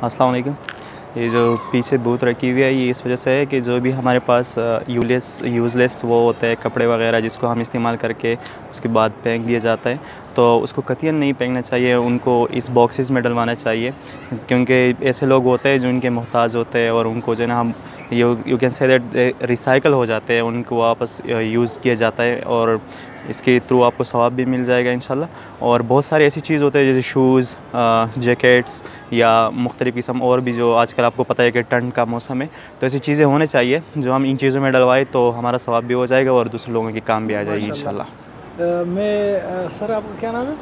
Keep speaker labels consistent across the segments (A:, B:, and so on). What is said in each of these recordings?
A: अस्सलाम वालेकुम। ये जो पीछे बूथ रखी हुई है ये इस वजह से है कि जो भी हमारे पास यूज़लेस वो होता है कपड़े वगैरह जिसको हम इस्तेमाल करके उसके बाद फेंक दिया जाता है, तो उसको कतईयन नहीं फेंकना चाहिए, उनको इस बॉक्सेस में डलवाना चाहिए, क्योंकि ऐसे लोग होते हैं जो इनके मोहताज होते हैं और उनको जो है ना हम you can say that recycle हो जाते हैं, उनको वापस यूज़ किया जाता है और इसके थ्रू आपको सवाब भी मिल जाएगा इंशाल्लाह। और बहुत सारी ऐसी चीज़ होते हैं जैसे शूज़, जैकेट्स या मुख्तलिफ़ किस्म और भी, जो आजकल आपको पता है कि ठंड का मौसम है, तो ऐसी चीज़ें होने चाहिए जो हम इन चीज़ों में डलवाएं तो हमारा सवाब भी हो जाएगा और दूसरे लोगों के काम भी आ जाएगी इंशाल्लाह।
B: सर आपका क्या नाम है?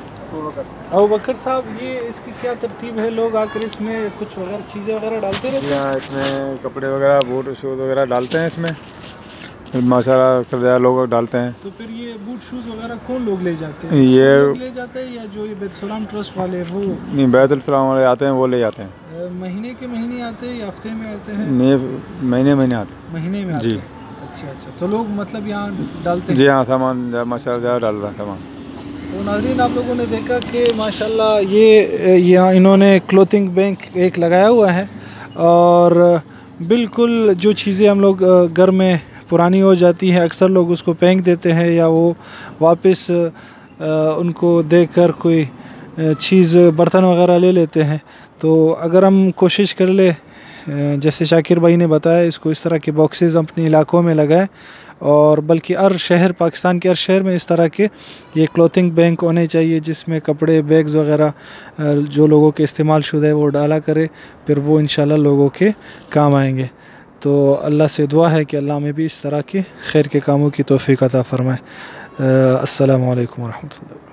B: अबू बकर साहब, ये इसकी क्या तरतीब है? लोग आकर इसमें कुछ वगैरह चीज़ें वगैरह डालते रहते हैं?
C: यहाँ इसमें कपड़े वगैरह, बूट शूज़ वगैरह डालते हैं इसमें, माशाल्लाह लोग डालते हैं।
B: तो फिर ये बूट शूज़ वगैरह कौन लोग ले जाते हैं?
C: ये
B: लोग ले जाते हैं या जो ये बैतुल ट्रस्ट वाले हैं वो?
C: नहीं, बैतुल सलाम वाले आते हैं, वो ले जाते हैं।
B: महीने के महीने आते हैं या हफ्ते में आते हैं?
C: नहीं, महीने आते हैं।
B: महीने में आते
C: जी।
B: हैं। अच्छा, तो लोग मतलब यहाँ डालते हैं?
C: जी हाँ, सामान माशाल्लाह डाल रहा है सामान।
B: तो नाज़रीन, आप लोगों ने देखा कि माशाल्लाह ये यहाँ इन्होंने क्लोथिंग बैंक एक लगाया हुआ है और बिल्कुल जो चीज़ें हम लोग घर में पुरानी हो जाती है अक्सर लोग उसको फेंक देते हैं या वो वापस उनको देखकर कोई चीज़ बर्तन वगैरह ले लेते हैं। तो अगर हम कोशिश कर ले जैसे शाकिर भाई ने बताया, इसको इस तरह के बॉक्सेस अपने इलाकों में लगाएं और बल्कि हर शहर, पाकिस्तान के हर शहर में इस तरह के ये क्लोथिंग बैंक होने चाहिए जिसमें कपड़े, बैग्स वगैरह जो लोगों के इस्तेमाल शुदा है वो डाला करे, फिर वो इंशाल्लाह लोगों के काम आएंगे। तो अल्लाह से दुआ है कि अल्लाह में भी इस तरह के खैर के कामों की तौफीक अता फरमाए। अस्सलामु अलैकुम व रहमतुल्लाह।